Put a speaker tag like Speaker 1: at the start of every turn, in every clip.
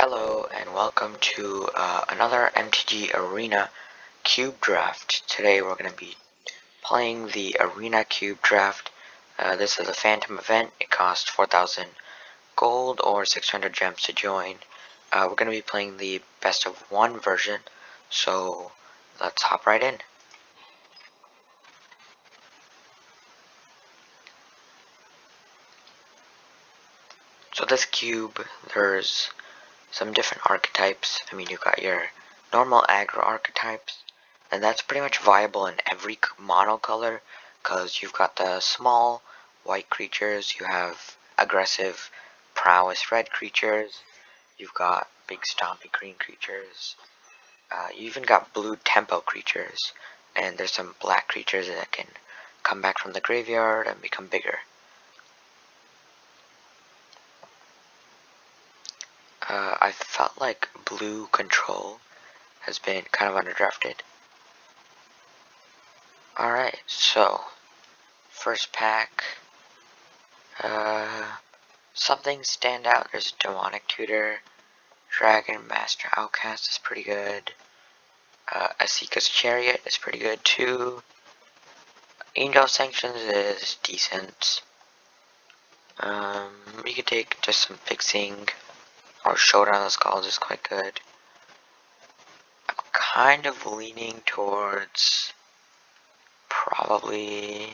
Speaker 1: Hello and welcome to another MTG Arena Cube Draft. Today we're going to be playing the Arena Cube Draft. This is a Phantom event. It costs 4,000 gold or 600 gems to join. We're going to be playing the best of one version, so let's hop right in. So this cube, there's some different archetypes. You've got your normal aggro archetypes, and that's pretty much viable in every mono color, because you've got the small white creatures, you have aggressive prowess red creatures, you've got big stompy green creatures, you even got blue tempo creatures, and there's some black creatures that can come back from the graveyard and become bigger. I felt like blue control has been kind of underdrafted. Alright, so first pack, something stand out. There's a Demonic Tutor, Dragon Master Outcast is pretty good, Asika's Chariot is pretty good too, Angel Sanctions is decent. We could take just some fixing, or Showdown of the Skulls is quite good. I'm kind of leaning towards probably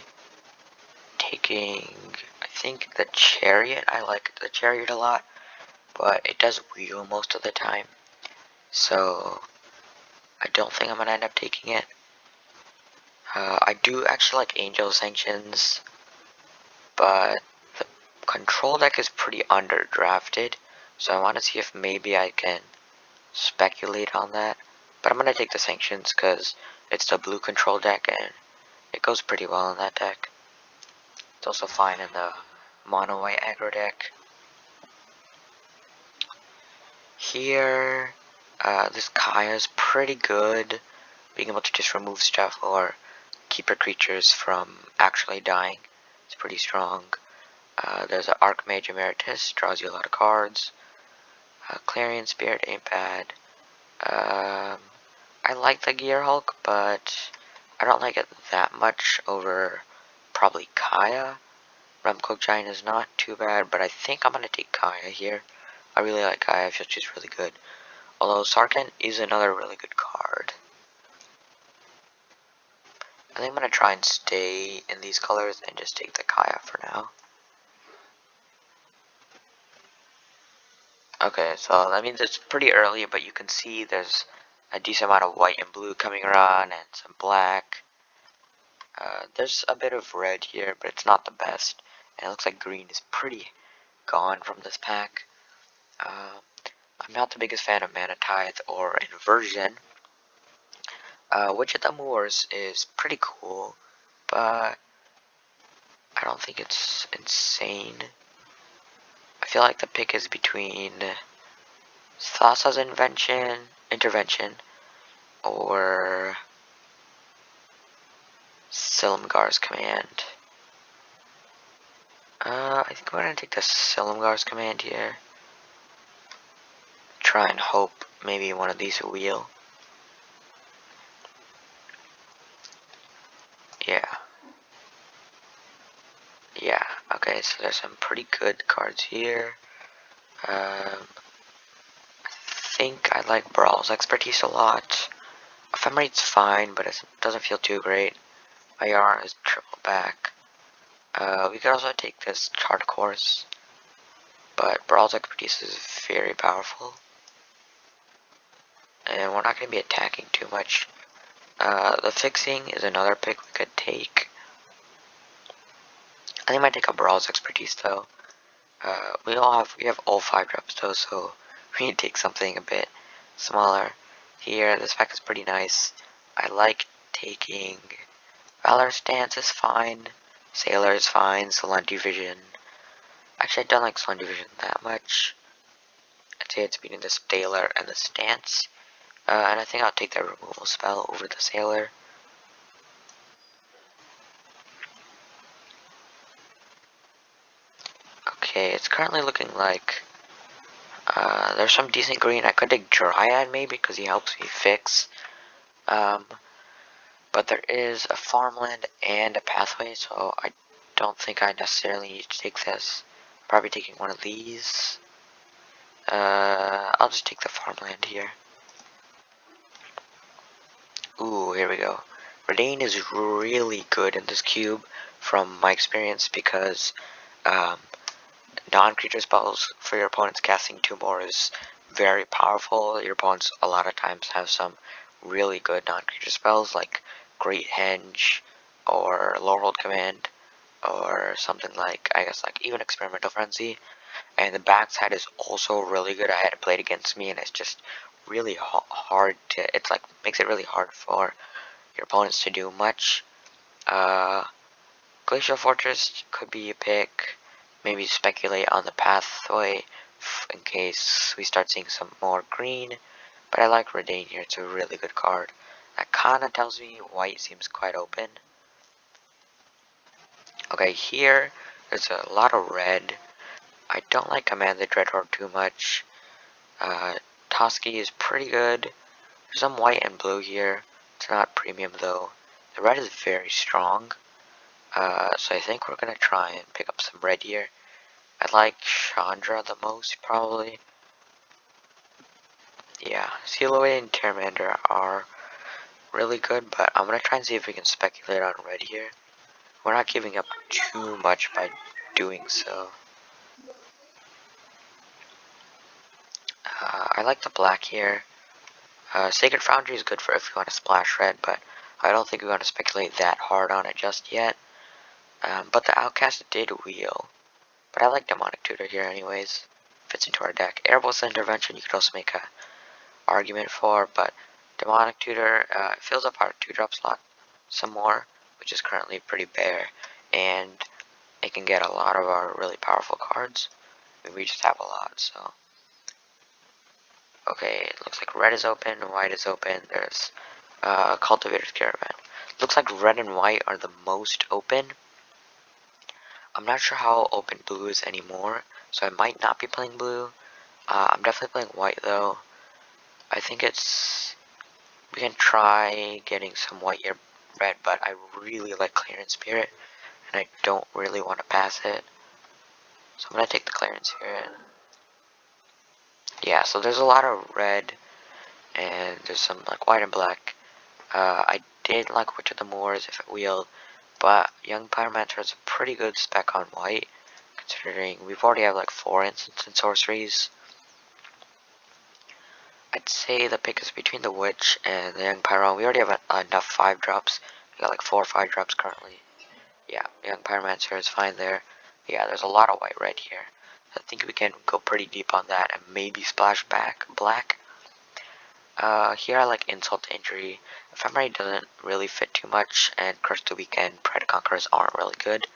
Speaker 1: taking, I think, the Chariot. I like the Chariot a lot, but it does wheel most of the time, so I don't think I'm gonna end up taking it. I do actually like Angel Sanctions, but the control deck is pretty underdrafted, so I want to see if maybe I can speculate on that. But I'm gonna take the Sanctions because it's the blue control deck and it goes pretty well in that deck. It's also fine in the mono white aggro deck. Here, this Kaya is pretty good, being able to just remove stuff or keep your creatures from actually dying. It's pretty strong. There's an Archmage Emeritus, draws you a lot of cards. Clarion Spirit ain't bad. I like the Gear Hulk, but I don't like it that much over probably Kaya. Rumcoke Giant is not too bad, but I think I'm gonna take Kaya here. I really like Kaya, I feel she's really good. Although Sarkhan is another really good card. I think I'm gonna try and stay in these colors and just take the Kaya for now. Okay, so that means it's pretty early, but you can see there's a decent amount of white and blue coming around and some black. There's a bit of red here, but it's not the best. And it looks like green is pretty gone from this pack. I'm not the biggest fan of Mana Tithe or Inversion. Witch at the Moors is pretty cool, but I don't think it's insane. I feel like the pick is between Thassa's Intervention, or Silumgar's Command. I think we're gonna take the Silumgar's Command here. Try and hope maybe one of these will wheel. Yeah, okay, so there's some pretty good cards here. I think I like Brawl's Expertise a lot. Ephemerate's fine, but it doesn't feel too great. IR is triple back. We could also take this Chart Course, but Brawl's Expertise is very powerful. And we're not going to be attacking too much. The Fixing is another pick we could take. I think I might take a Brawl's Expertise though. We have all 5 drops though, so we need to take something a bit smaller. Here, this pack is pretty nice. I like taking Valor Stance is fine, Sailor is fine, Solanti Vision. Actually, I don't like Solanti Vision that much. I'd say it's between the Sailor and the Stance. And I think I'll take that removal spell over the Sailor. Okay, it's currently looking like There's some decent green. I could take Dryad maybe because he helps me fix. But there is a farmland and a pathway, so I don't think I necessarily need to take this. Probably taking one of these. I'll just take the farmland here. Ooh, here we go. Redain is really good in this cube from my experience because non-creature spells for your opponents casting 2 more is very powerful. Your opponents a lot of times have some really good non-creature spells like Great Henge or Lorehold Command or something like, I guess, like even Experimental Frenzy. And the backside is also really good. I had it played against me and it's just really hard to, it's like, makes it really hard for your opponents to do much. Glacial Fortress could be a pick. Maybe speculate on the pathway in case we start seeing some more green. But I like Redain here, it's a really good card. That kinda tells me white seems quite open. Okay, here there's a lot of red. I don't like Command the Dreadhorde too much. Toski is pretty good. There's some white and blue here. It's not premium though. The red is very strong. So I think we're gonna try and pick up some red here. I like Chandra the most, probably. Yeah, Sealoid and Terramander are really good, but I'm gonna try and see if we can speculate on red here. We're not giving up too much by doing so. I like the black here. Sacred Foundry is good for if you want to splash red, but I don't think we want to speculate that hard on it just yet. But the Outcast did wheel. But I like Demonic Tutor here anyways. Fits into our deck. Airbolt's Intervention you could also make a argument for, but Demonic Tutor fills up our 2-drop slot some more, which is currently pretty bare, and it can get a lot of our really powerful cards. I mean, we just have a lot, so. Okay, it looks like red is open, white is open, there's Cultivator's Caravan. Looks like red and white are the most open. I'm not sure how open blue is anymore, so I might not be playing blue. I'm definitely playing white though. I think we can try getting some white here red, but I really like Clearance Spirit, and I don't really want to pass it. So I'm going to take the Clearance Spirit. Yeah, so there's a lot of red, and there's some like white and black. I did like Witch of the Moors if it wheeled, but Young Pyromancer is a pretty good spec on white, considering we've already have like 4 instants and sorceries. I'd say the pick is between the Witch and the Young Pyro. We already have enough 5-drops. We got like 4 or 5 drops currently. Yeah, Young Pyromancer is fine there. Yeah, there's a lot of white-red here. I think we can go pretty deep on that and maybe splash back black. Here I like Insult to Injury. Ephemerate doesn't really fit too much, and Curse to Weekend, Pride to Conquerors aren't really good.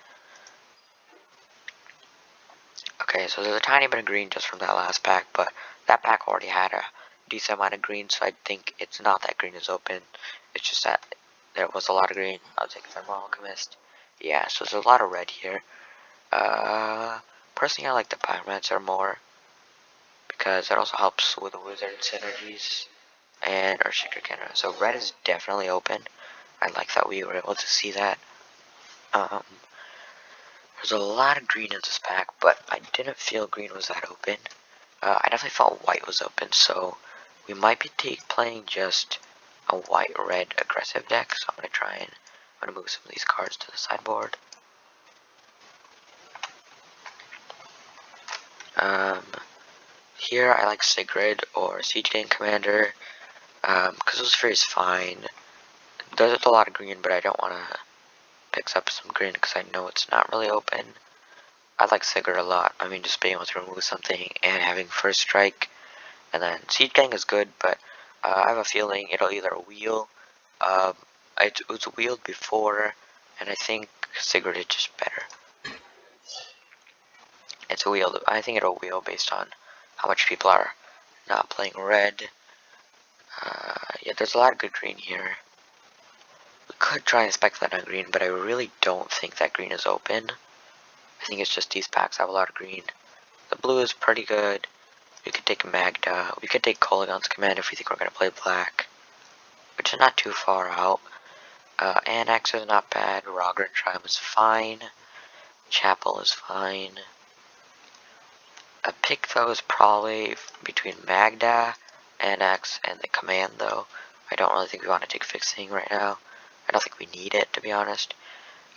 Speaker 1: Okay, so there's a tiny bit of green just from that last pack, but that pack already had a decent amount of green, so I think it's not that green is open. It's just that there was a lot of green. I'll take Thermal Alchemist. Yeah, so there's a lot of red here. Personally I like the Pyromancer more, because it also helps with the wizard synergies and our Secret Cannon. So red is definitely open. I like that we were able to see that. There's a lot of green in this pack, but I didn't feel green was that open. I definitely felt white was open, so we might be playing just a white-red aggressive deck. So I'm gonna move some of these cards to the sideboard. Here I like Sigrid or Siege Gang Commander, because those Fury is fine. There's a lot of green, but I don't want to pick up some green because I know it's not really open. I like Sigrid a lot. I mean, just being able to remove something and having first strike. And then Siege Gang is good, but I have a feeling it'll either wheel. It was wheeled before, and I think Sigrid is just better. It's a wheel. I think it'll wheel based on how much people are not playing red. Yeah, there's a lot of good green here. We could try and speculate on green, but I really don't think that green is open. I think it's just these packs have a lot of green. The blue is pretty good, We could take Magda. We could take Kolaghan's Command if we think we're going to play black, which is not too far out. Annex is not bad. Rogren Triumph is fine. Chapel is fine. A pick, though, is probably between Magda, Annex, and the Command, though. I don't really think we want to take Fixing right now. I don't think we need it, to be honest.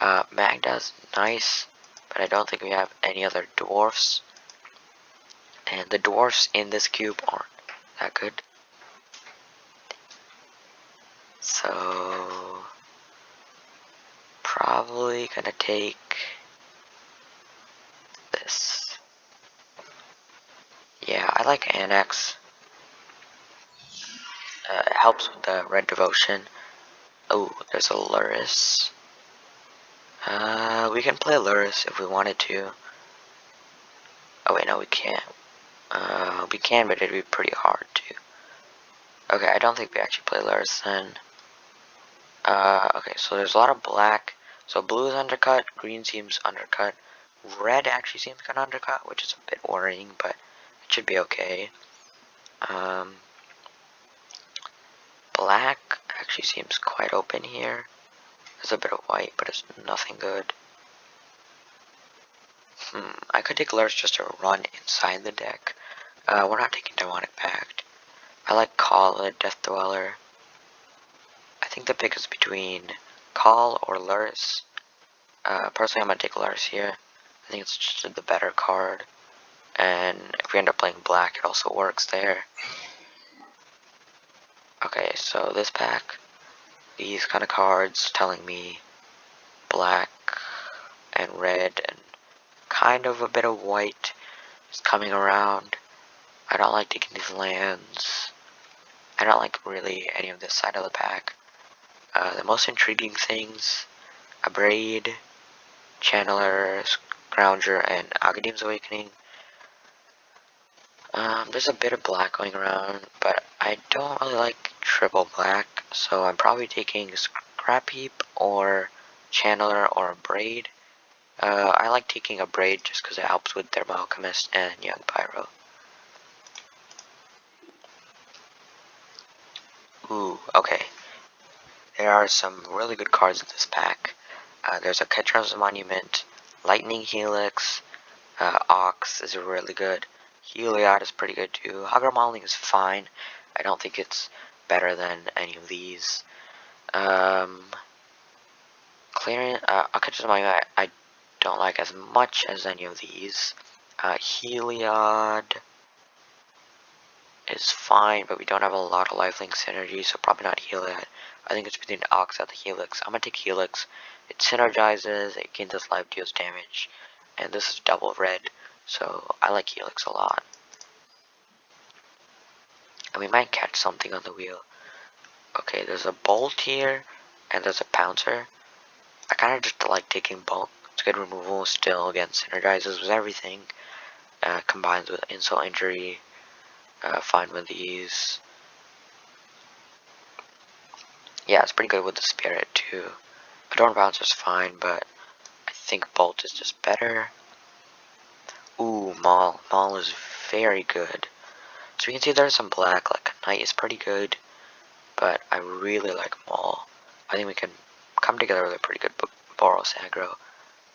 Speaker 1: Magda's nice, but I don't think we have any other dwarfs. And the dwarfs in this cube aren't that good. So, probably gonna take this. Yeah, I like Annex. It helps with the red devotion. Oh, there's a Luris. We can play Luris if we wanted to. Oh wait, no, we can't. We can, but it'd be pretty hard to. Okay, I don't think we actually play Luris then. Okay, so there's a lot of black. So blue is undercut, green seems undercut. Red actually seems kind of undercut, which is a bit worrying, but it should be okay. Black actually seems quite open here. There's a bit of white, but it's nothing good. I could take Lurch just to run inside the deck. We're not taking Demonic Pact. I like Call, Death Dweller. I think the pick is between Call or Luris. Personally, I'm gonna take Luris here. I think it's just the better card. And if we end up playing black, it also works there. Okay, so this pack, these kind of cards telling me black and red and kind of a bit of white is coming around. I don't like taking these lands. I don't like really any of this side of the pack. The most intriguing things, Abrade, Channeler, Scrounger, and Agadeem's Awakening. There's a bit of black going around, but I don't really like triple black, so I'm probably taking Scrap Heap or Channeler or Abrade. I like taking Abrade just because it helps with Thermo Alchemist and Young Pyro. Ooh, okay. There are some really good cards in this pack. There's a Ketron's Monument, Lightning Helix, Ox is really good. Heliod is pretty good too. Hogger Mauling is fine. I don't think it's better than any of these. Clearing, Ketron's Monument I don't like as much as any of these. Heliod is fine, but we don't have a lot of lifelink synergy, so probably not Heliod. I think it's between Ox and the Helix. I'm gonna take Helix. It synergizes, it gains us life, deals damage, and this is double red, so I like Helix a lot. And we might catch something on the wheel. Okay, there's a Bolt here, and there's a Pouncer. I kind of just like taking Bolt. It's good removal, still, again, synergizes with everything. Combines with Insult Injury. Fine with these. Yeah, it's pretty good with the Spirit too. Adorn Bouncer's fine, but I think Bolt is just better. Ooh, Maul. Maul is very good. So you can see there's some black, like Knight is pretty good, but I really like Maul. I think we can come together with a pretty good Boros aggro.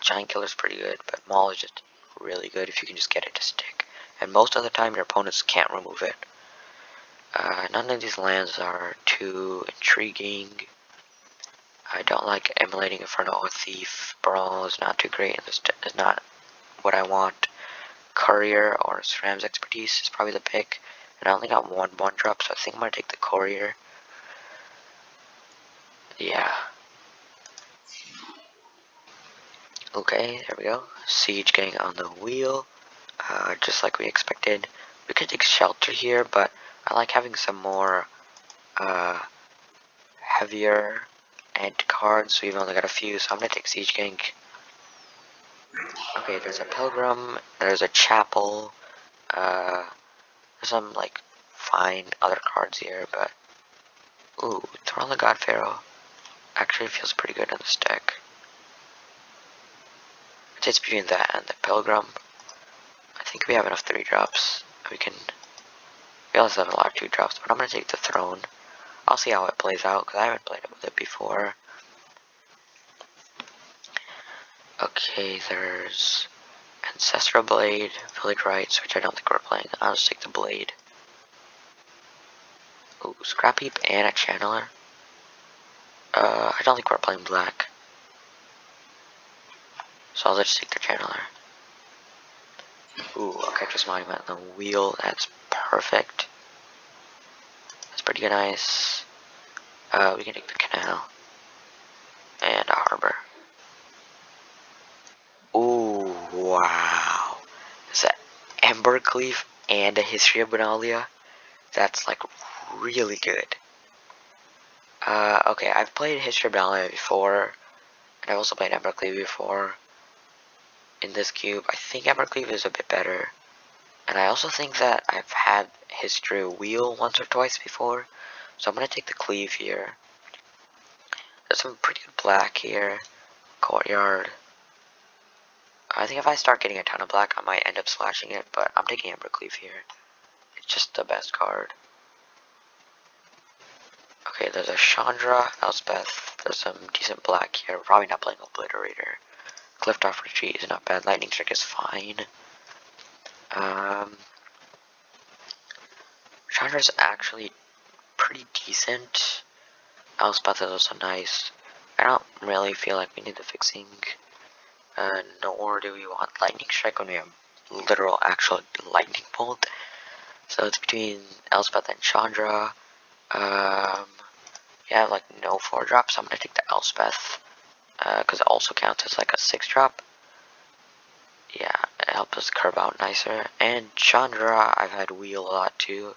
Speaker 1: Giant Killer's pretty good, but Maul is just really good if you can just get it to stick. And most of the time your opponents can't remove it. None of these lands are too intriguing. I don't like Emulating Inferno or Thief. Brawl is not too great, and this is not what I want. Courier or SRAM's Expertise is probably the pick. And I only got one drop, so I think I'm gonna take the Courier. Yeah. Okay, there we go. Siege getting on the wheel. Just like we expected. We could take Shelter here, but I like having some more heavier end cards, so we've only got a few, so I'm gonna take Siege Gang. Okay, there's a Pilgrim, there's a Chapel, there's some, like, fine other cards here, but, ooh, Throne of the God Pharaoh actually feels pretty good in this deck. It's between that and the Pilgrim. I think we have enough 3-drops. We can We also have a lot of 2-drops, but I'm going to take the Throne. I'll see how it plays out, because I haven't played it with it before. Okay, there's Ancestral Blade, Village Rites, which I don't think we're playing. I'll just take the Blade. Ooh, Scrap Heap and a Channeler. I don't think we're playing black. So I'll just take the Channeler. Ooh, a Cactus Monument and the Wheel. That's perfect. That's pretty good, nice. We can take the Canal. And a Harbor. Ooh, wow. There's an Embercleave and a History of Benalia. That's like really good. Okay, I've played History of Benalia before. And I've also played Embercleave before. In this cube, I think Embercleave is a bit better. And I also think that I've had History Wheel once or twice before. So I'm going to take the Cleave here. There's some pretty good black here. Courtyard. I think if I start getting a ton of black, I might end up slashing it. But I'm taking Embercleave here. It's just the best card. Okay, there's a Chandra, Elspeth. There's some decent black here. We're probably not playing Obliterator. Clifftop Retreat is not bad. Lightning Strike is fine. Chandra's actually pretty decent. Elspeth is also nice. I don't really feel like we need the fixing. Nor do we want Lightning Strike when we have literal actual Lightning Bolt. So it's between Elspeth and Chandra. You have like no 4-drop, so I'm gonna take the Elspeth. Because it also counts as like a 6-drop. Yeah, it helps us curve out nicer. And Chandra, I've had Wheel a lot too.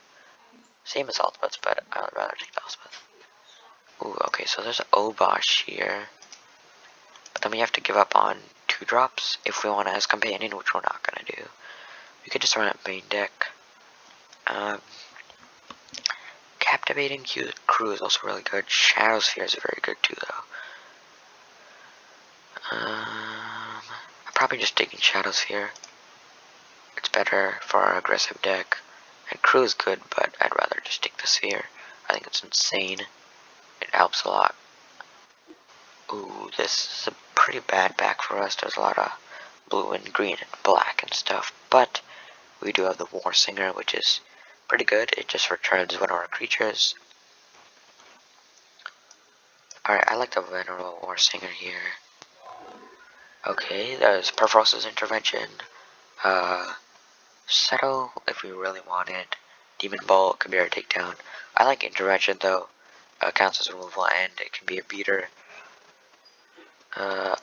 Speaker 1: Same as Elspeth, but I would rather take the Elspeth. Ooh, okay, so there's an Obosh here. But then we have to give up on 2-drops if we want to as companion, which we're not gonna do. We could just run it main deck. Captivating Crew is also really good. Shadow Sphere is very good too, though. I'm probably just taking Shadow Sphere. It's better for our aggressive deck. And Crew is good, but I'd rather just take the Sphere. I think it's insane. It helps a lot. Ooh, this is a pretty bad back for us. There's a lot of blue and green and black and stuff. But we do have the War Singer, which is pretty good. It just returns one of our creatures. Alright, I like the Venerable War Singer here. Okay, there's Perforce's Intervention. Settle if we really want it. Demon Bolt could be our takedown. I like Intervention though. Counts as removal and it can be a beater.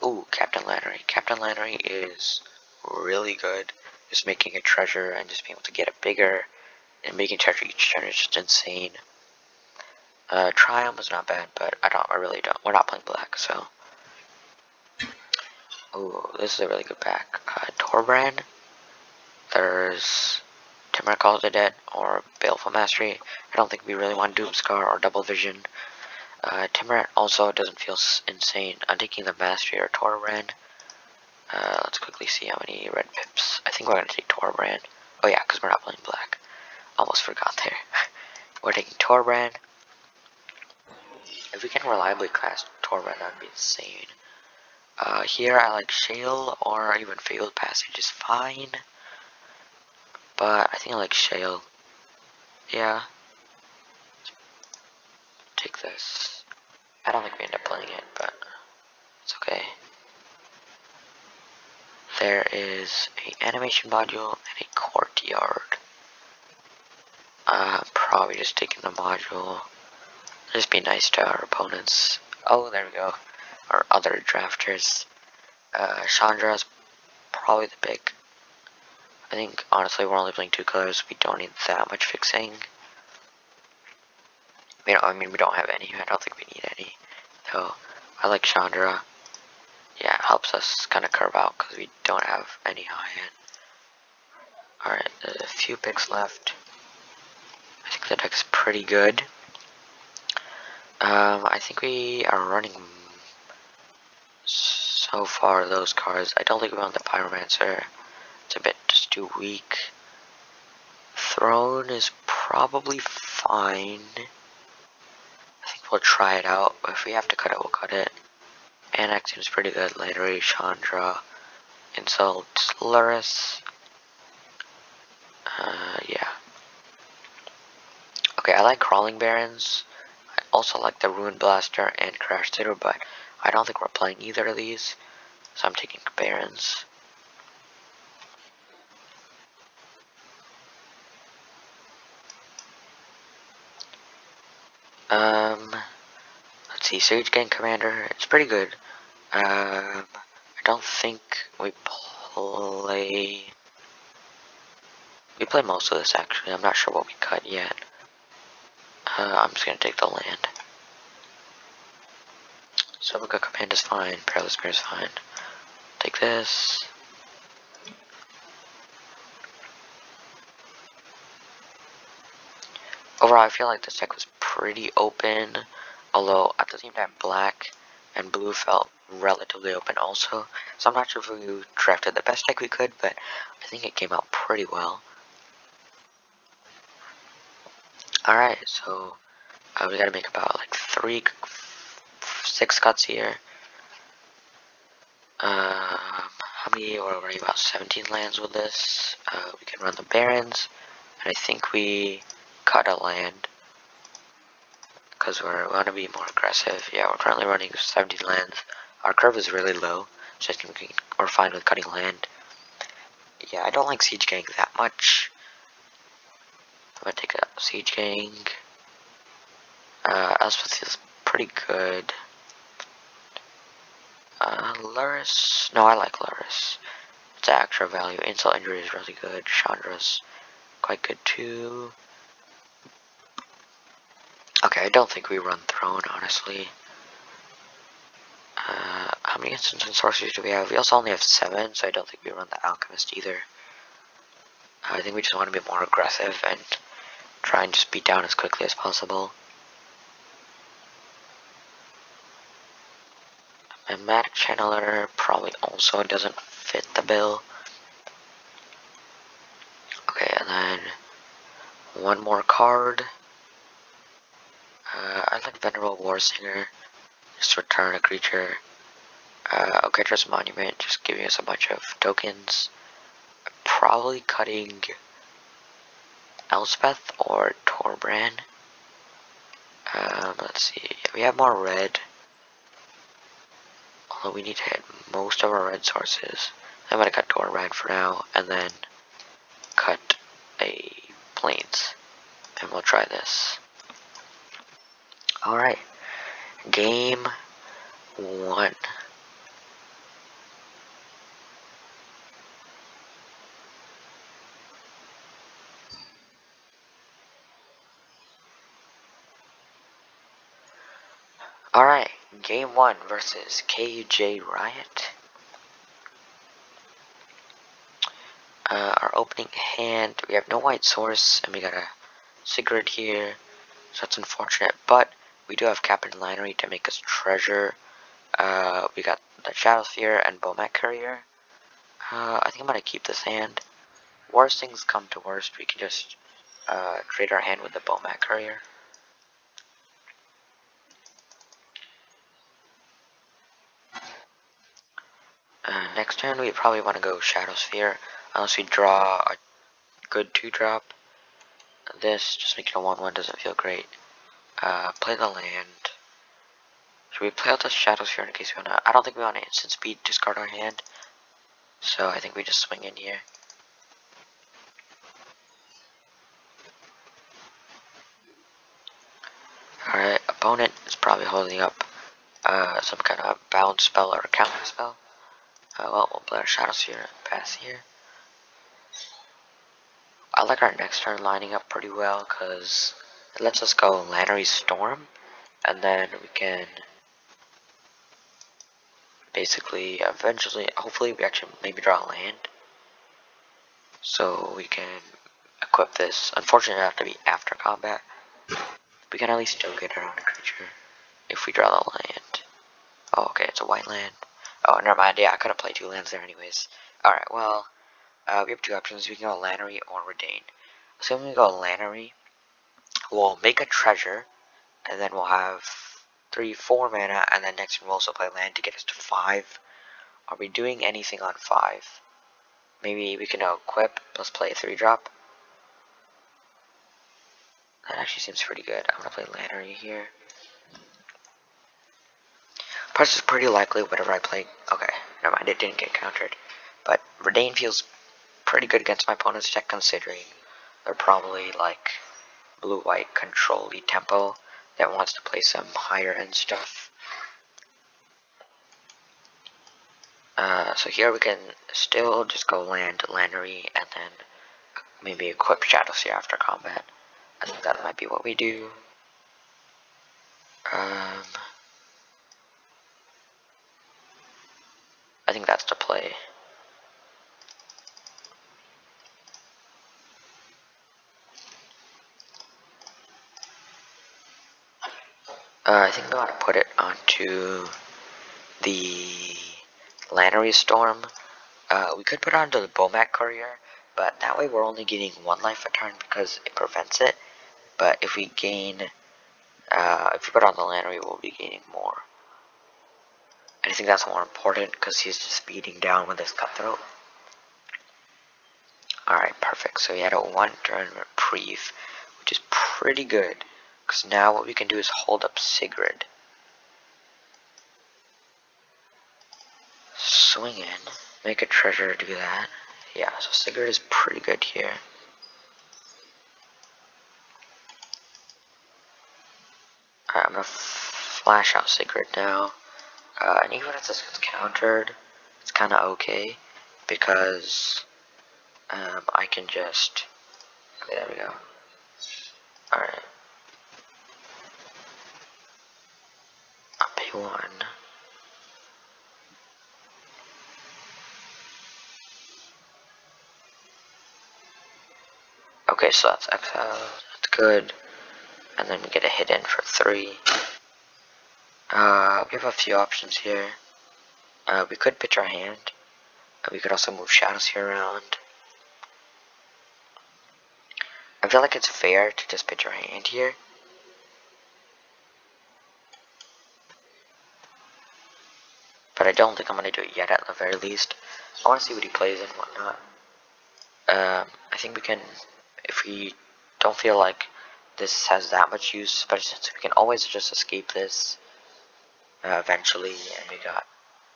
Speaker 1: Ooh, Captain Lannery. Captain Lannery is really good. Just making a treasure and just being able to get it bigger and making treasure each turn is just insane. Triumph is not bad, but I really don't. We're not playing black, so. Ooh, this is a really good pack. Torbrand. There's Timber Calls the Dead or Baleful Mastery. I don't think we really want Doomscar or Double Vision. Timber also doesn't feel insane. I'm taking the Mastery or Torbrand. Let's quickly see how many red pips. I think we're going to take Torbrand. Oh yeah, because we're not playing black. Almost forgot there. We're taking Torbrand. If we can reliably cast Torbrand, that would be insane. Here I like Shale or even Fabled Passage is fine. But I think I like Shale. Yeah. Take this. I don't think we end up playing it, but it's okay. There is a animation module and a courtyard. Probably just taking the module. Just be nice to our opponents. Oh, there we go. Our other drafters. Chandra's probably the pick. I think, honestly, we're only playing 2 colors. We don't need that much fixing. I mean, we don't have any. I don't think we need any. So, I like Chandra. Yeah, it helps us kind of curve out because we don't have any high end. Alright, there's a few picks left. I think the deck's pretty good. I think we are running so far those cards. I don't think we want the Pyromancer. It's a bit just too weak. Throne is probably fine. I think we'll try it out. If we have to cut it, we'll cut it. Annex seems pretty good. Latery, Chandra, Insult, Luris. Yeah. Okay, I like Crawling Barons. I also like the Ruin Blaster and Crash Theater, but I don't think we're playing either of these. So I'm taking Barons. Let's see, Sage Gang Commander, it's pretty good. I don't think we play most of this actually. I'm not sure what we cut yet. I'm just gonna take the land. Soboka Command is fine, Perilous Bear is fine. Take this. Overall, I feel like this deck was pretty open, although at the same time black and blue felt relatively open also. So I'm not sure if we drafted the best deck we could, but I think it came out pretty well. Alright, so we gotta make about like 6 cuts here. How many? We're running about 17 lands with this. We can run the Barons, and I think we cut a land because we want to be more aggressive. Yeah, we're currently running 17 lands. Our curve is really low, so I think we're fine with cutting land. Yeah, I don't like Siege Gang that much. I'm gonna take a Siege Gang. Elspeth is pretty good. Luris. No, I like Luris. It's extra value. Insult Injury is really good. Chandra's quite good too. Okay, I don't think we run Throne, honestly. How many instants and sorceries do we have? We also only have 7, so I don't think we run the Alchemist either. I think we just want to be more aggressive and try and just beat down as quickly as possible. A Magic Channeler probably also doesn't fit the bill. Okay, and then one more card. I like Venerable Warsinger. Just return a creature. Oketra's Monument, just giving us a bunch of tokens. Probably cutting Elspeth or Torbrand. Let's see. Yeah, we have more red. Although we need to hit most of our red sources. I'm gonna cut Torbrand for now, and then cut a Plains. And we'll try this. Alright. Game 1. Alright, game 1 versus KJ Riot. Our opening hand, we have no white source, and we got a Sigrid here, so that's unfortunate, but we do have Captain Linery to make us treasure. We got the Shadow Sphere and Bomac Courier. I think I'm gonna keep this hand. Worst things come to worst, we can just trade our hand with the Bomac Courier. Next turn, we probably want to go Shadow Sphere, unless we draw a good 2-drop. This, just making a 1-1 doesn't feel great. Play the land. Should we play out the Shadow Sphere in case we wanna... I don't think we want to instant speed, discard our hand. So I think we just swing in here. Alright, opponent is probably holding up some kind of bounce spell or a counter spell. Well, we'll play our Shadow Sphere and pass here. I like our next turn lining up pretty well because it lets us go Lannery's Storm, and then we can basically eventually, hopefully we actually maybe draw a land. So we can equip this. Unfortunately, it have to be after combat. We can at least still get around a creature if we draw the land. Oh, okay, it's a white land. Oh, never mind. Yeah, I could have played 2 lands there anyways. Alright, well, we have 2 options. We can go Lannery or Redain. Assuming we go Lannery, we'll make a treasure, and then we'll have 3, 4 mana, and then next we'll also play land to get us to 5. Are we doing anything on 5? Maybe we can equip, plus play a 3-drop. That actually seems pretty good. I'm gonna play Lannery here. Plus, it's pretty likely whatever I play. Okay, never mind, it didn't get countered. But Redain feels pretty good against my opponent's deck, considering they're probably like blue-white control-y tempo that wants to play some higher-end stuff. So here we can still just go land to Lannery and then maybe equip Shadowseer after combat. I think that might be what we do. I think that's the play. I think I want to put it onto the Lannery Storm. We could put it onto the Bomac Courier, but that way we're only getting 1 life a turn because it prevents it. But if we gain, if we put it on the Lannery, we'll be gaining more. And I think that's more important because he's just beating down with his Cutthroat. Alright, perfect. So he had a 1-turn reprieve, which is pretty good. Because now what we can do is hold up Sigrid. Swing in, make a treasure to do that. Yeah, so Sigrid is pretty good here. Alright, I'm gonna flash out Sigrid now. And even if this gets countered, it's kinda okay. Because I can just... Okay, there we go. Alright. I'll pay 1. Okay, so that's exile. That's good. And then we get a hit in for 3. We have a few options here. We could pitch our hand. We could also move Shadowseer around. I feel like it's fair to just pitch our hand here. But I don't think I'm going to do it yet at the very least. I want to see what he plays and whatnot. I think we can, if we don't feel like this has that much use, but since we can always just escape this eventually, and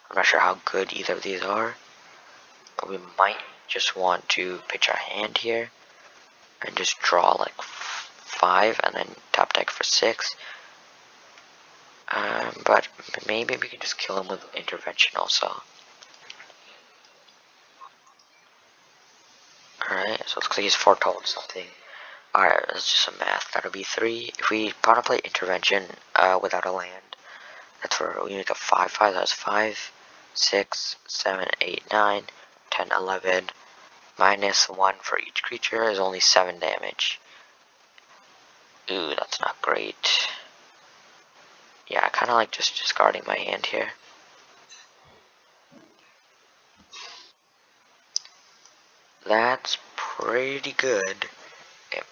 Speaker 1: I'm not sure how good either of these are, but we might just want to pitch our hand here and just draw like 5 and then top deck for 6. But maybe we can just kill him with intervention also. Alright, so it looks like he's foretold something. Alright, let's do some math. That'll be 3. If we want to play intervention without a land, that's for we make a 5/5. That's 5, 6, 7, 8, 9, 10, 11. -1 for each creature is only 7 damage. Ooh, that's not great. Yeah, I kind of like just discarding my hand here. That's pretty good. It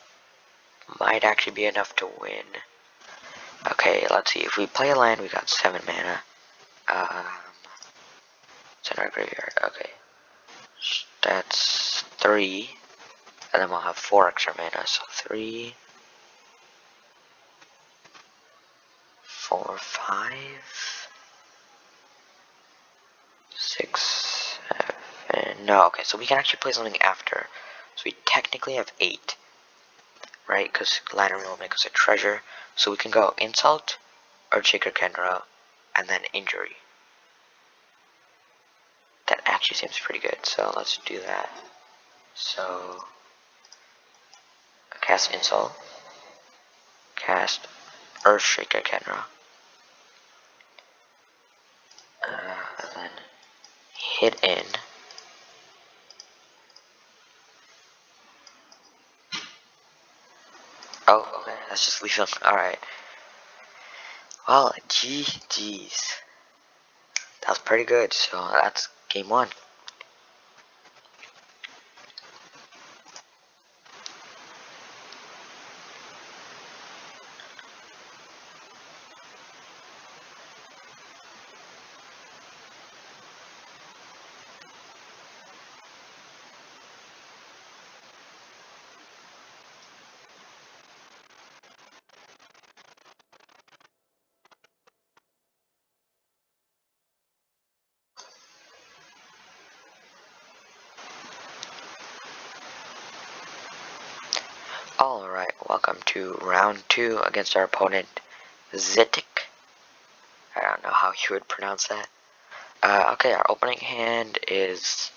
Speaker 1: might actually be enough to win. Okay, let's see. If we play a land, we got 7 mana. It's in our graveyard. Okay. That's 3. And then we'll have 4 extra mana. So 3, 4, 5, 6, 7. No, okay, so we can actually play something after. So we technically have 8. Right? Because Lannery will make us a treasure. So we can go Insult, Earthshaker Kenra, and then Injury. That actually seems pretty good. So let's do that. So cast Insult, cast Earthshaker Kenra, and then hit in. Oh, okay, let's just leave him. Alright. Well, GG's. That was pretty good, so that's game 1. Alright, welcome to round 2 against our opponent, Zitik. I don't know how you would pronounce that. Okay, our opening hand it's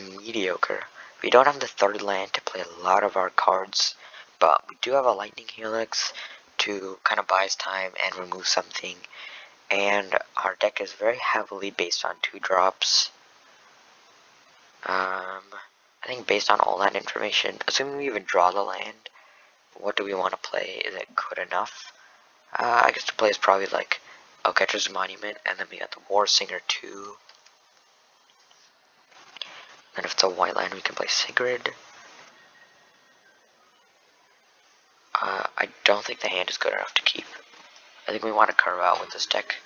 Speaker 1: mediocre. We don't have the third land to play a lot of our cards, but we do have a Lightning Helix to kind of buy us time and remove something. And our deck is very heavily based on 2-drops. I think based on all that information, assuming we even draw the land, what do we want to play? Is it good enough? I guess the play is probably like Catcher's Monument, and then we got the War Singer 2. And if it's a white land, we can play Sigrid. I don't think the hand is good enough to keep. I think we want to carve out with this deck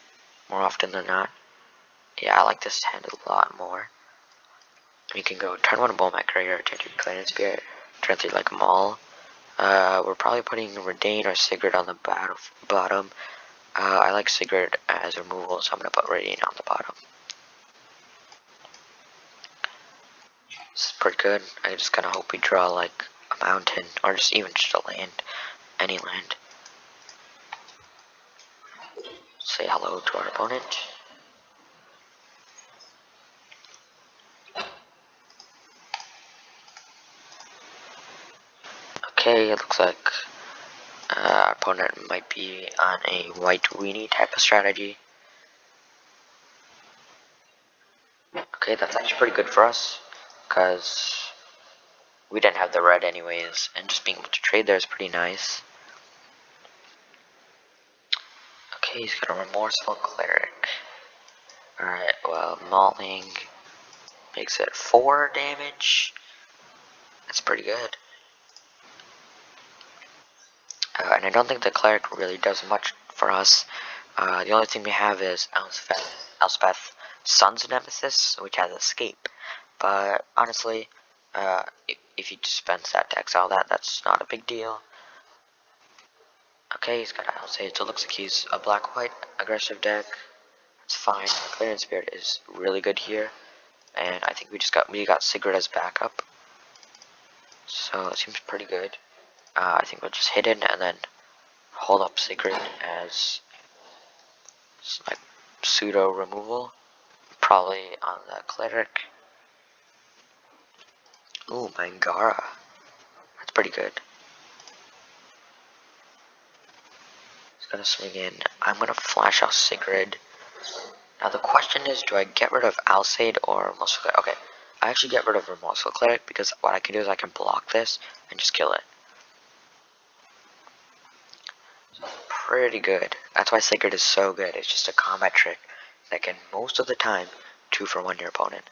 Speaker 1: more often than not. Yeah, I like this hand a lot more. We can go turn 1 Bullmat Courier, turn 2 Clarion Spirit, turn 3 like Maul. We're probably putting Redain or Sigrid on the bottom. I like Sigrid as removal, so I'm going to put Redain on the bottom. This is pretty good. I just kind of hope we draw like a mountain, or just even just a land. Any land. Say hello to our opponent. Okay, it looks like our opponent might be on a white weenie type of strategy. Okay, that's actually pretty good for us, because we didn't have the red anyways, and just being able to trade there is pretty nice. Okay, he's got a Remorseful Cleric. Alright, well, Mauling makes it 4 damage. That's pretty good. And I don't think the Cleric really does much for us. The only thing we have is Elspeth Sun's Nemesis, which has Escape. But honestly, if you dispense that to exile that's not a big deal. Okay, he's got Alsage, so it looks like he's a black-white aggressive deck. It's fine. Clarion Spirit is really good here, and I think we got Sigrid as backup, so it seems pretty good. I think we'll just hit in and then hold up Sigrid as like pseudo removal, probably on the Cleric. Ooh, Mangara, that's pretty good. He's gonna swing in. I'm gonna flash out Sigrid. Now the question is, do I get rid of Alsade or Remorseful Cleric? Okay, I actually get rid of Remorseful Cleric because what I can do is I can block this and just kill it. So pretty good. That's why Sigrid is so good. It's just a combat trick that can most of the time 2-for-1 your opponent.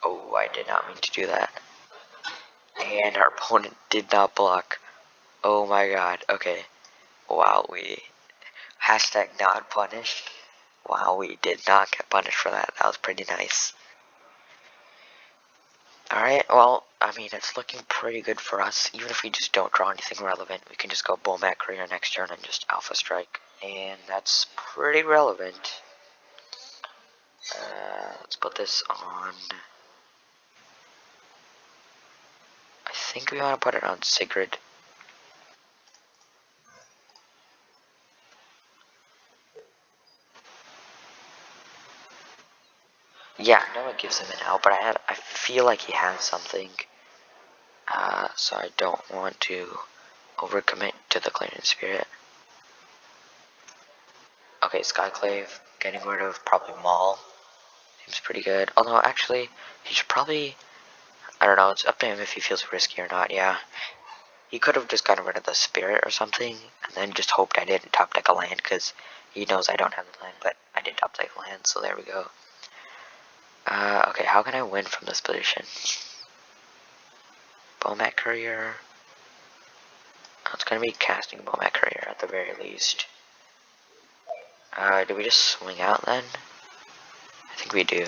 Speaker 1: Oh, I did not mean to do that. And our opponent did not block. Oh my god. Okay. Wow, we hashtag not punished. Wow, we did not get punished for that. That was pretty nice. Alright, well, I mean, it's looking pretty good for us. Even if we just don't draw anything relevant, we can just go Bullmat Courier next turn and just Alpha Strike. And that's pretty relevant. Let's put this on. I think we want to put it on Sigrid. Yeah, I know it gives him an out, but I feel like he has something. So I don't want to overcommit to the Clarion Spirit. Okay, Skyclave, getting rid of probably Maul. Seems pretty good. Although, actually, he should probably... I don't know, it's up to him if he feels risky or not, yeah. He could have just gotten rid of the Spirit or something, and then just hoped I didn't top deck a land, because he knows I don't have the land, but I did top deck a land, so there we go. Okay, how can I win from this position? Bullmat Courier. Oh, it's gonna be casting Bullmat Courier at the very least. Do we just swing out then? I think we do.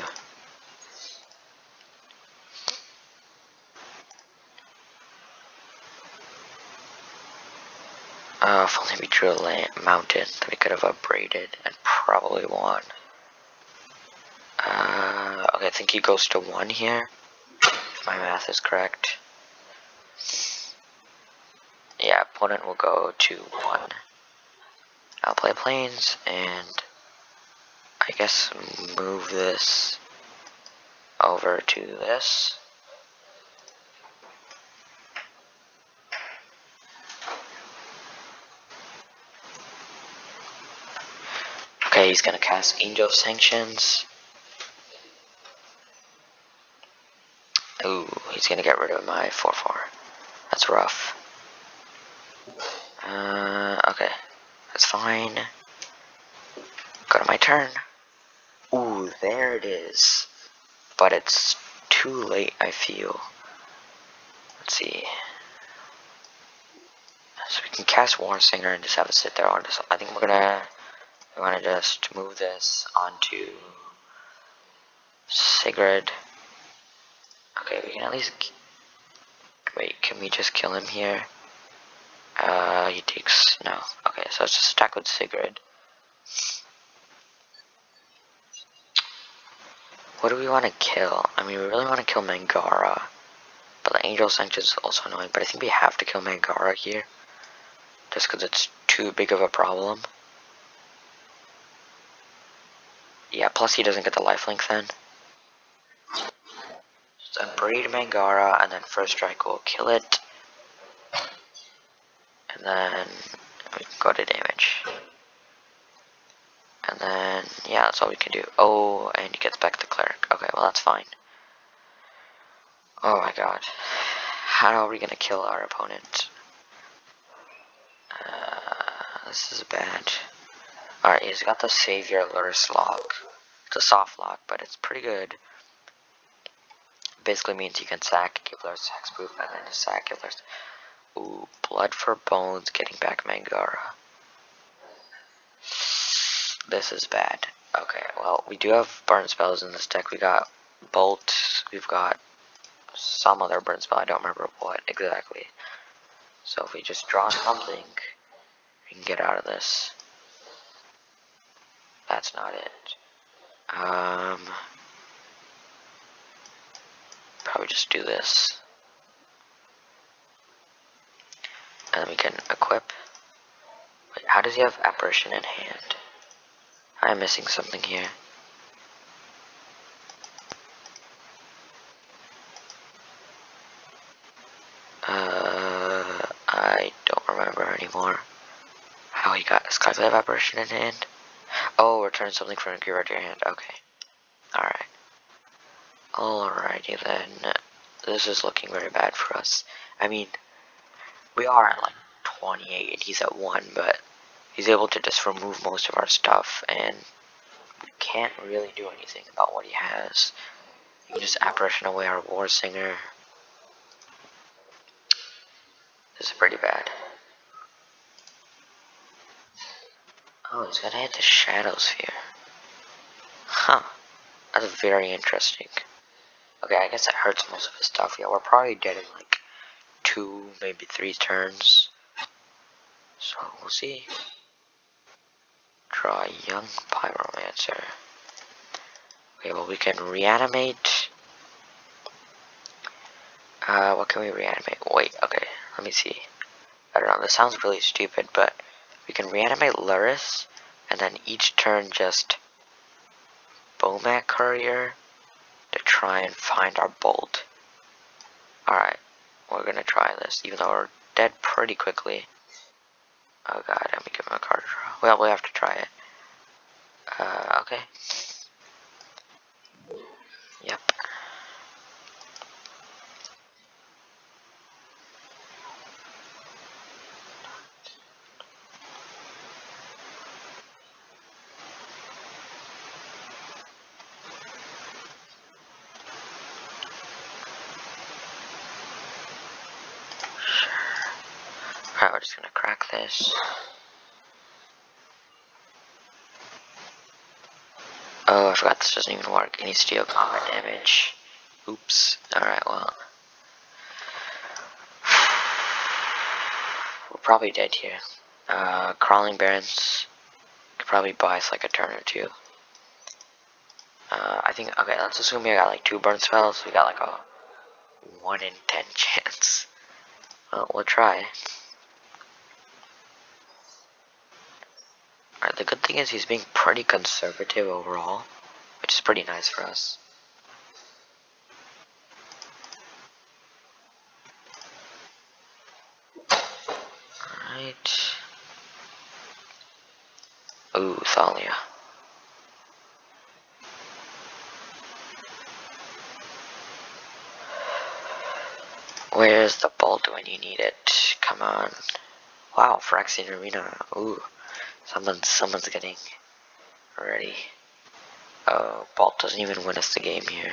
Speaker 1: If only we drew a mountain that we could have upbraided and probably won. Okay, I think he goes to 1 here, if my math is correct. opponent will go to 1. I'll play planes and I guess move this over to this. Okay, he's gonna cast Angel of Sanctions. Ooh, he's gonna get rid of my 4/4. That's rough. Okay. That's fine. Go to my turn. Ooh, there it is. But it's too late, I feel. Let's see. So we can cast War Singer and just have it sit there. I think we want to just move this onto Sigrid. Okay, we can at least... Wait, can we just kill him here? He takes... No. Okay, so let's just attack with Sigrid. What do we want to kill? I mean, we really want to kill Mangara. But the Angel Sanctions is also annoying. But I think we have to kill Mangara here. Just because it's too big of a problem. Yeah, plus he doesn't get the lifelink then. So breed Mangara, and then first strike will kill it. And then we can go to damage. And then, yeah, that's all we can do. Oh, and he gets back the cleric. Okay, well that's fine. Oh my god. How are we gonna kill our opponent? This is bad. Alright, he's got the Savior Lurus lock. It's a soft lock, but it's pretty good. Basically means you can sack, give Lurus hexproof, and then just sack, give Lurus. Ooh, Blood for Bones, getting back Mangara. This is bad. Okay, well, we do have burn spells in this deck. We got Bolt, we've got some other burn spell, I don't remember what exactly. So if we just draw something, we can get out of this. That's not it. Probably just do this. And then we can equip. Wait, how does he have Apparition in hand? I'm missing something here. I don't remember anymore how he got his Calculative Apparition in hand. Oh, return something from your graveyard to your hand. Okay. Alright. Alrighty then. This is looking very bad for us. I mean, we are at like 28 and he's at 1, but he's able to just remove most of our stuff and we can't really do anything about what he has. You can just Apparition away our War Singer. This is pretty bad. Oh, he's gonna hit the Shadow Sphere. Huh. That's very interesting. Okay, I guess that hurts most of his stuff. Yeah, we're probably dead in like 2, maybe 3 turns. So, we'll see. Draw a Young Pyromancer. Okay, well we can reanimate. What can we reanimate? Wait, okay, let me see. I don't know, this sounds really stupid, but we can reanimate Lurus, and then each turn just Bomac Courier to try and find our Bolt. Alright, we're gonna try this, even though we're dead pretty quickly. Oh god, let me give him a card draw. Well, we have to try it. Okay. Yep. Alright, we're just gonna crack this. Oh, I forgot this doesn't even work. It needs to deal combat damage. Oops. Alright, well. We're probably dead here. Crawling Barons could probably buy us like a turn or two. I think, okay, let's assume we got like 2 burn spells. We got like a 1 in 10 chance. Well, we'll try. good thing is he's being pretty conservative overall, which is pretty nice for us. Alright. Ooh, Thalia. Where's the bolt when you need it? Come on. Wow, Phyrexian Arena. Ooh. Someone's getting ready. Oh, Bolt doesn't even win us the game here.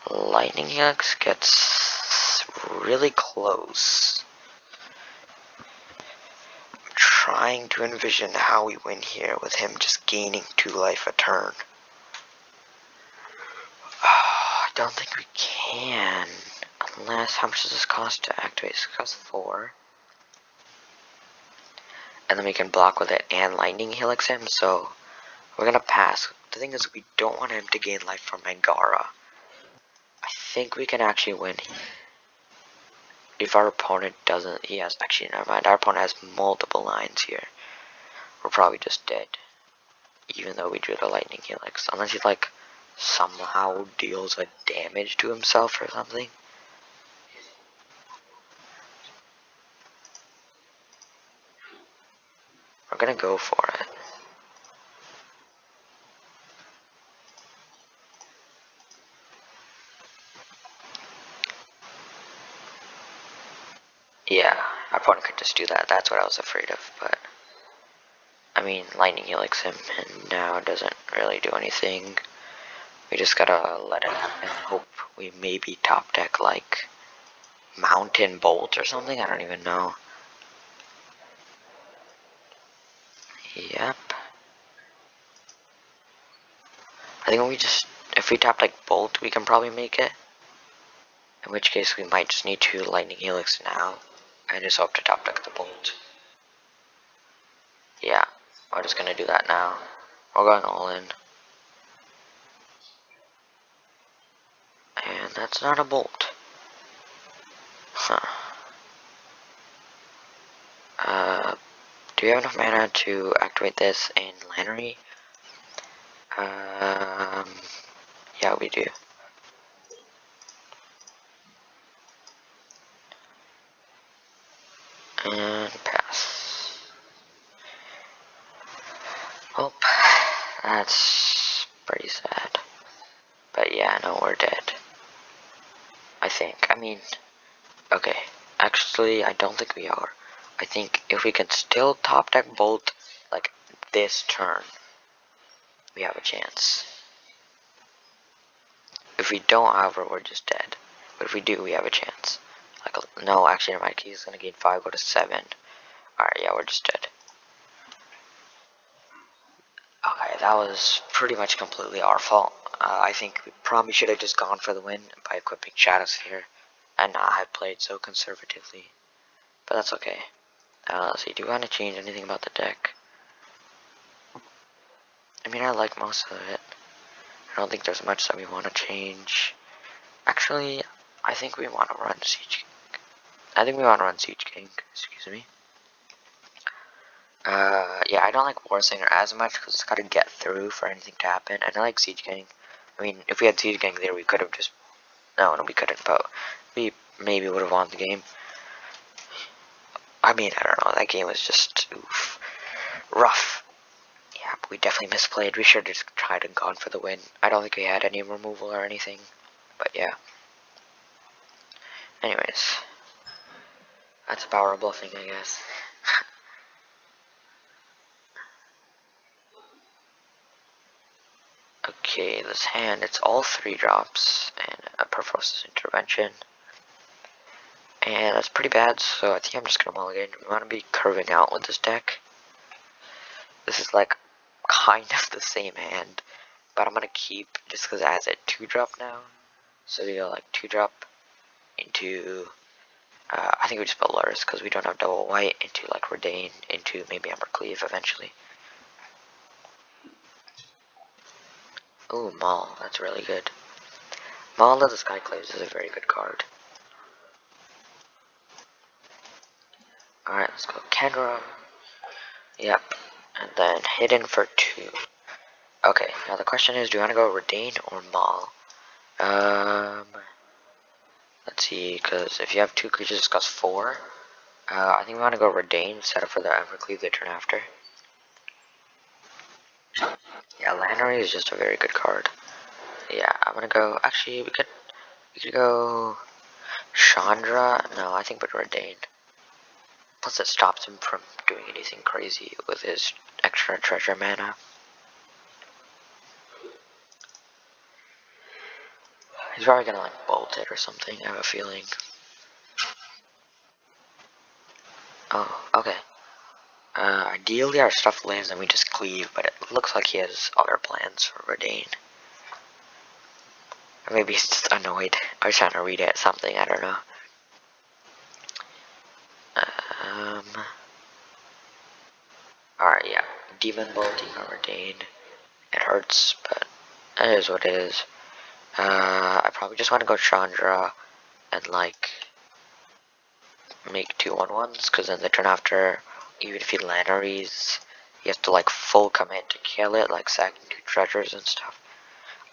Speaker 1: Lightning Helix gets really close. I'm trying to envision how we win here with him just gaining 2 life a turn. Oh, I don't think we can. Unless, how much does this cost to activate? It costs 4. And then we can block with it and Lightning Helix him, so we're gonna pass. The thing is, we don't want him to gain life from Megara. I think we can actually win. If our opponent doesn't, he has, actually, never mind, our opponent has multiple lines here. We're probably just dead. Even though we drew the Lightning Helix. Unless he, like, somehow deals a damage to himself or something. We're gonna go for it. Yeah, our opponent could just do that. That's what I was afraid of, but I mean, Lightning Helix him, and now it doesn't really do anything. We just gotta let it and hope we maybe top deck like Mountain Bolt or something. I don't even know. Yep. I think if we top like Bolt, we can probably make it. In which case, we might just need to Lightning Helix now, and just hope to top deck the Bolt. Yeah, we're just gonna do that now. We're going all in. And that's not a Bolt. Huh. Do we have enough mana to activate this in Lannery? Yeah, we do. And pass. Oh, that's pretty sad. But yeah, no, we're dead. I think. I mean, okay. Actually, I don't think we are. I think if we can still top deck Bolt, like, this turn, we have a chance. If we don't, however, we're just dead. But if we do, we have a chance. Like, no, actually, my key is gonna gain 5, go to 7. Alright, yeah, we're just dead. Okay, that was pretty much completely our fault. I think we probably should have just gone for the win by equipping Shadows here and not have played so conservatively. But that's okay. Let's see, do we want to change anything about the deck? I mean, I like most of it. I don't think there's much that we want to change. Actually, I think we want to run Siege King. I think we want to run Siege King, excuse me. Yeah, I don't like War Singer as much because it's got to get through for anything to happen. And I like Siege Gang. I mean, if we had Siege Gang there, we could have just... No, we couldn't, but we maybe would have won the game. I mean, I don't know, that game was just rough. Yeah, but we definitely misplayed. We should have just tried and gone for the win. I don't think we had any removal or anything, but yeah. Anyways, that's power bluffing, I guess. Okay, this hand, it's all 3 drops and a Perforce's Intervention. And that's pretty bad, so I think I'm just gonna mulligan. We want to be curving out with this deck. This is like kind of the same hand, but I'm gonna keep just because it has a 2-drop now. So we go like 2-drop into, I think we just put Lurrus because we don't have double white, into like Redain, into maybe Embercleave eventually. Ooh, Maul, that's really good. Maul of the Skyclaves is a very good card. Alright, let's go Kendra. Yep. And then hidden for 2. Okay, now the question is, do you want to go Redain or Maul? Let's see, because if you have 2 creatures, it costs 4. I think we want to go Redain, set up for the Evercleave the turn after. Yeah, Lannery is just a very good card. Yeah, I'm gonna go, actually, we could go Chandra. No, I think with Redain. Plus it stops him from doing anything crazy with his extra treasure mana. He's probably gonna like bolt it or something, I have a feeling. Oh, okay. Ideally our stuff lands and we just cleave, but it looks like he has other plans for Redain. Or maybe he's just annoyed or trying to read it something, I don't know. Alright, yeah. Demon bolting or Redain. It hurts, but it is what it is. I probably just want to go Chandra and like make 2/1/1s, because then the turn after, even if he Lanneries, he has to like full commit to kill it, like sacking 2 treasures and stuff.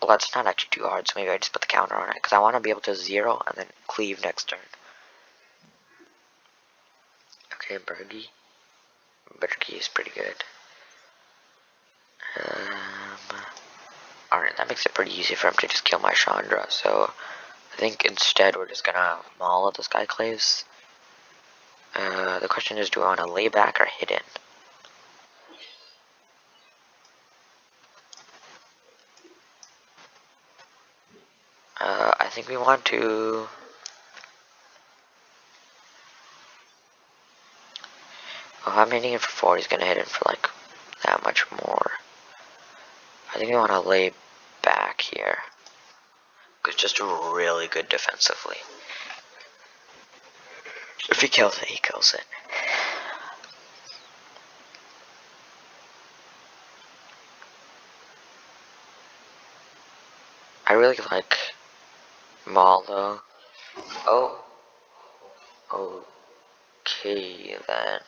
Speaker 1: Well, that's not actually too hard, so maybe I just put the counter on it, because I want to be able to 0 and then cleave next turn. Okay, Bergie. Bergie is pretty good. Alright, that makes it pretty easy for him to just kill my Chandra, so I think instead we're just gonna maul the Skyclaves. The question is, do I want to lay back or hidden? I think we want to... Well, I'm hitting it for 4, he's gonna hit it for like that much more. I think we want to lay back here. It's just really good defensively. If he kills it, he kills it. I really like Maul though. Oh. Okay then.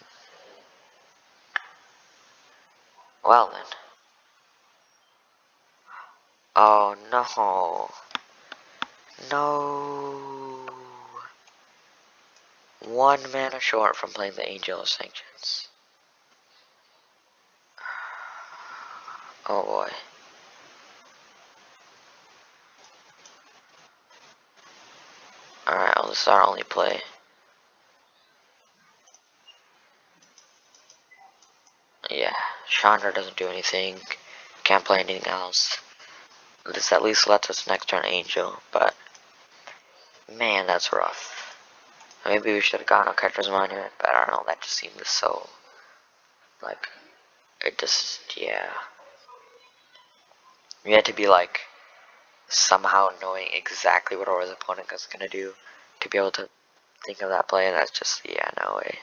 Speaker 1: Well then. Oh no. No. 1 mana short from playing the Angel of Sanctions. Oh boy. Alright, well, this is our only play. Yeah, Chandra doesn't do anything. Can't play anything else. This at least lets us next turn Angel, but man, that's rough. Maybe we should have gone on Catcher's Monument, but I don't know, that just seemed so, like, it just, yeah. We had to be like, somehow knowing exactly what our opponent was gonna do to be able to think of that play, and that's just, yeah, no way.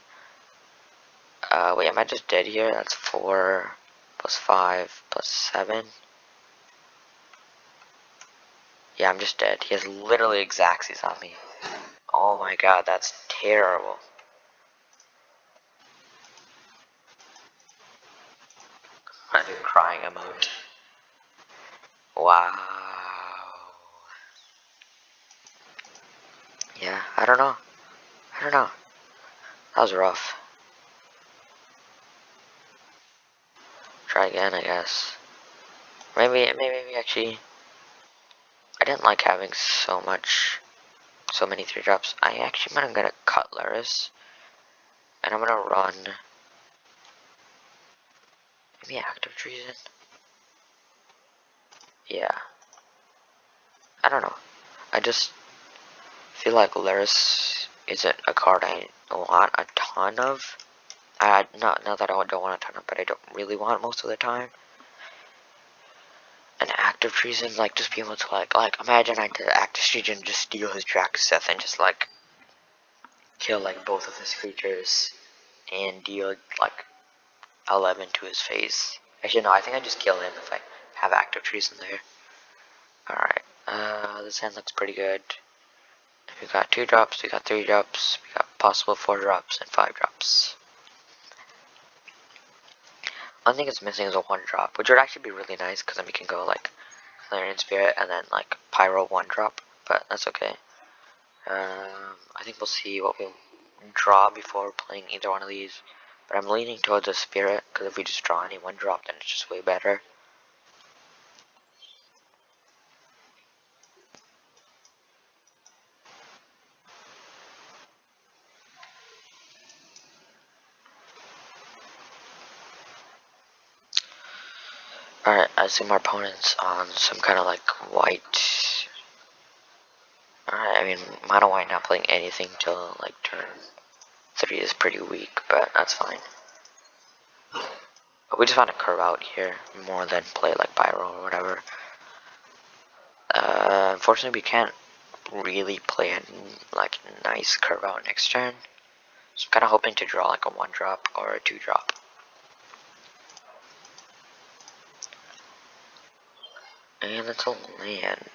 Speaker 1: Wait, am I just dead here? That's 4 plus 5 plus 7. Yeah, I'm just dead. He has literally Xaxes on me. Oh my god, that's terrible. I do crying emote. Wow. Yeah, I don't know. I don't know. That was rough. Try again, I guess. Maybe actually, I didn't like having so many 3-drops. I'm gonna Cutlaris, and I'm gonna run. Maybe Active Treason. Yeah. I don't know. I just feel like Laris isn't a card I want a ton of. Not that I don't want a ton of, but I don't really want most of the time. An Active Treason, like, just be able to, like imagine I did Active Treason, just steal his Drakuseth and just, like, kill, like, both of his creatures and deal, like, 11 to his face. Actually, no, I think I just kill him if I have Active Treason there. Alright, this hand looks pretty good. We got 2-drops, we got 3-drops, we got possible 4-drops and 5-drops. One thing it's missing is a 1-drop, which would actually be really nice because then we can go like Clarion Spirit and then like Pyro 1-drop, but that's okay. I think we'll see what we'll draw before playing either one of these, but I'm leaning towards a Spirit because if we just draw any 1-drop, then it's just way better. Alright, I assume our opponent's on some kind of like white. Alright, I mean, mono white not playing anything till like turn 3 is pretty weak, but that's fine. But we just want to curve out here more than play like Pyro or whatever. Unfortunately, we can't really play a like nice curve out next turn. So I'm kind of hoping to draw like a 1-drop or a 2-drop. And it's a land.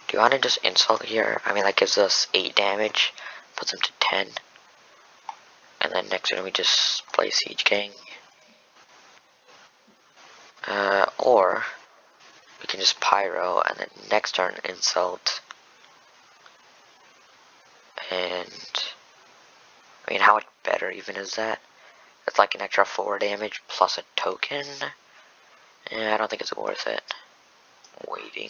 Speaker 1: Do you want to just insult here? I mean, that gives us 8 damage, puts him to 10. And then next turn we just play Siege Gang. Or we can just Pyro and then next turn insult. And I mean, how much better even is that? That's like an extra 4 damage plus a token. Yeah, I don't think it's worth it. Waiting.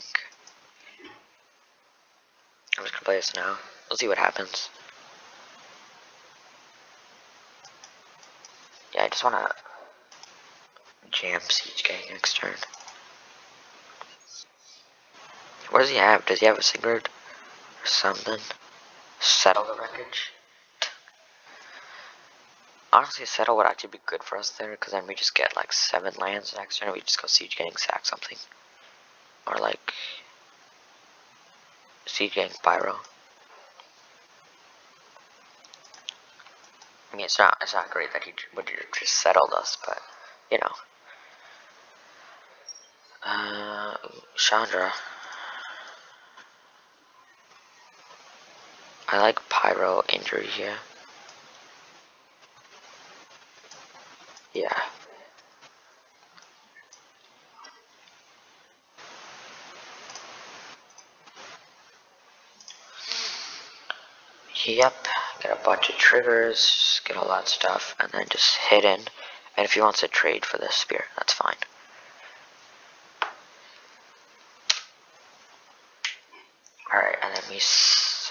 Speaker 1: I'm just gonna play this now. We'll see what happens. Yeah, I just wanna jam Siege Gang next turn. What does he have? Does he have a Sigurd? Or something? Settle the wreckage? Honestly, Settle would actually be good for us there, because then we just get like 7 lands next turn and we just go Siege Gang, sack something. Or like Siege Gang Pyro. I mean, it's not great that he would just settled us, but you know. Chandra. I like Pyro injury here. Yeah. Yep. Get a bunch of triggers, get all that stuff, and then just hit in. And if he wants to trade for this spear, that's fine. Alright, and then we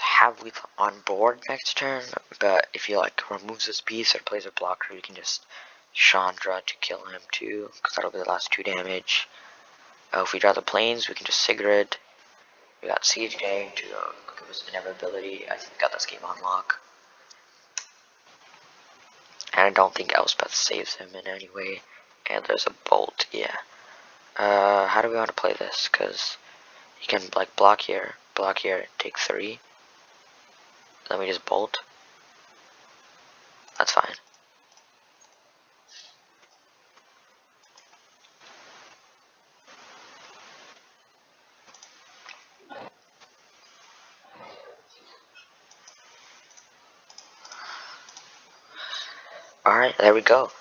Speaker 1: have lethal on board next turn, but if he like removes this piece or plays a blocker, we can just Chandra to kill him too, because that'll be the last 2 damage. If we draw the planes, we can just Sigrid. We got Siege Gang to give us inevitability. I think we got this game on lock. And I don't think Elspeth saves him in any way. And there's a bolt, yeah. How do we want to play this? Because he can like block here, take 3. Then we just bolt. That's fine. Alright, there we go.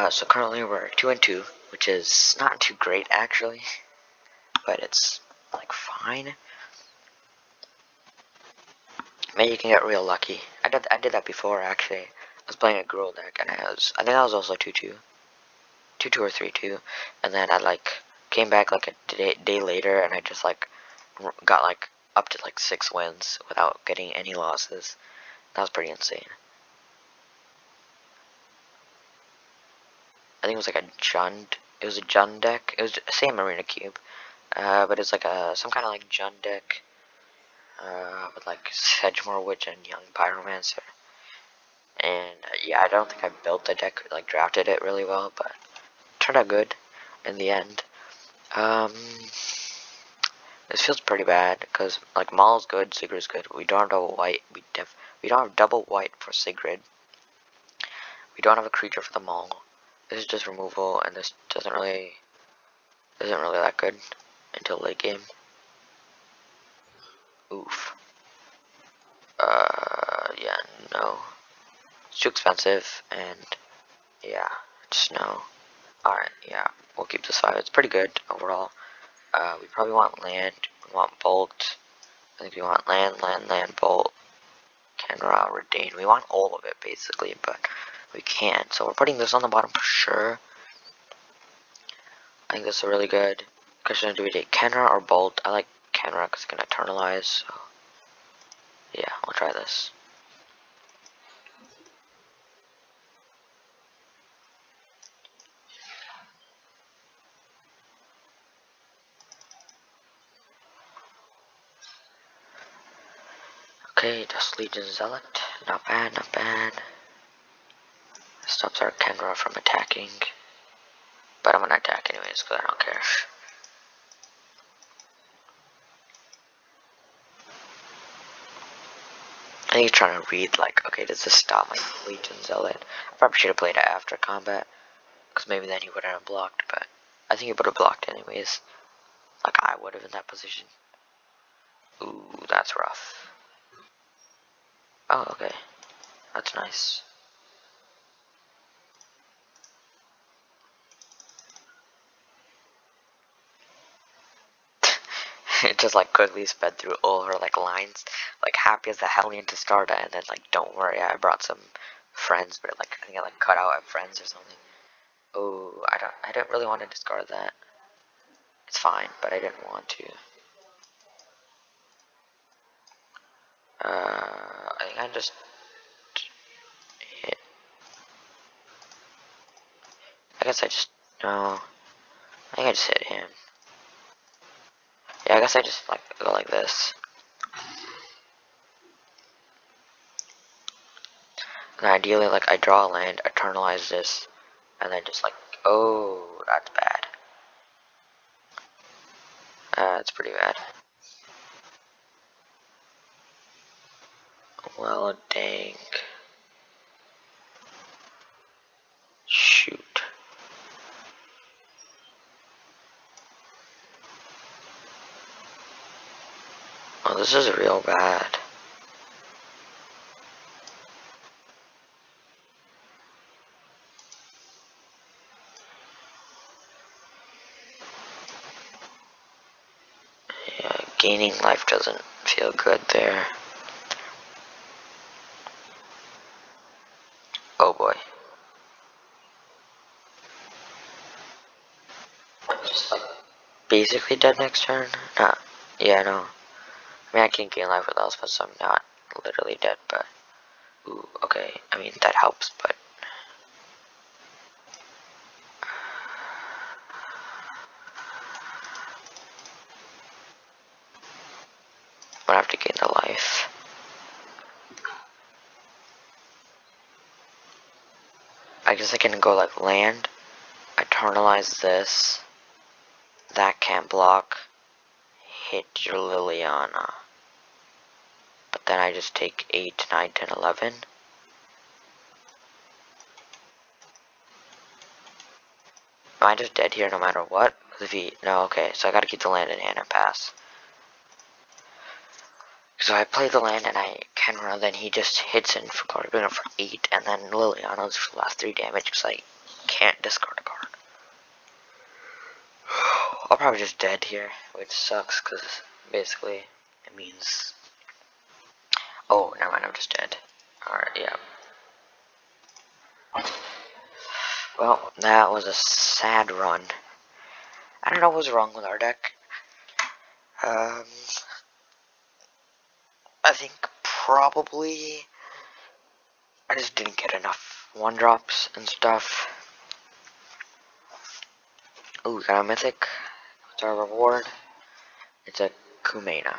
Speaker 1: So currently we're 2-2, which is not too great actually, but it's like fine. Maybe you can get real lucky. I did that before actually. I was playing a girl deck and I think I was also 2-2. 2-2 or 3-2, and then I like came back like a day later and I just like got like up to like 6 wins without getting any losses. That was pretty insane. I think it was like it was a Jund deck. It was the same Arena Cube, but it's like some kind of like Jund deck, with like Sedgemoor Witch and Young Pyromancer. And yeah, I don't think I built the deck, like drafted it really well, but it turned out good in the end. This feels pretty bad because like Maul's good, Sigrid's good. We don't have double white. We don't have double white for Sigrid. We don't have a creature for the Maul. This is just removal, and this isn't really that good until late game. Oof. Yeah, no. It's too expensive, and yeah, just no. Alright, yeah, we'll keep this 5. It's pretty good overall. We probably want land, we want bolt. I think we want land, bolt, Kenra, Redain. We want all of it basically, but we can't. So we're putting this on the bottom for sure. I think this is really good. Question: do we take Kenra or bolt? I like Kenra because it's gonna eternalize. So yeah, we'll try this. Okay, Dust Legion Zealot. Not bad, not bad. Stops our Kenra from attacking. But I'm gonna attack anyways because I don't care. I think he's trying to read, like, okay, does this stop my Legion Zealot? I probably should have played it after combat, because maybe then he wouldn't have blocked, but I think he would have blocked anyways. Like I would have in that position. Ooh, that's rough. Oh, okay. That's nice. It just like quickly sped through all her like lines, like happy as the hellion to start it, and then like don't worry, I brought some friends, but like I think I like cut out at friends or something. Oh, I don't really want to discard that. It's fine, but I didn't want to. I think I just hit. I guess I just no. I think I just hit him. Yeah, I guess I just like go like this. And ideally, like I draw a land, eternalize this, and then just like, oh, that's bad. That's pretty bad. Well, dang. Shoot. Oh, this is real bad. Yeah, gaining life doesn't feel good there. Oh boy. Just like basically dead next turn? Nah. Yeah, no. I mean, I can gain life with Elspeth, so I'm not literally dead, but. Ooh, okay. I mean, that helps, but. I'm gonna have to gain the life. I guess I can go like land, eternalize this. That can't block. Hit your Liliana. But then I just take 8, 9, 10, 11. Am I just dead here no matter what? If he, no, okay, so I gotta keep the land in hand and pass. So I play the land and I can run, then he just hits in for card for 8, and then Liliana's for the last 3 damage because I can't discard a card. I'll probably just dead here, which sucks because basically it means. Oh, never mind, I'm just dead. Alright, yeah. Well, that was a sad run. I don't know what was wrong with our deck. I think probably I just didn't get enough 1-drops and stuff. Ooh, we got a mythic. What's our reward? It's a Kumena.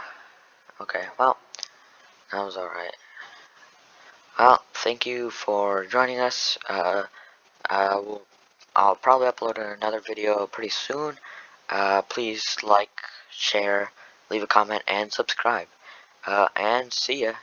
Speaker 1: Okay, well, that was alright. Well, thank you for joining us. I'll probably upload another video pretty soon. Please like, share, leave a comment, and subscribe. And see ya.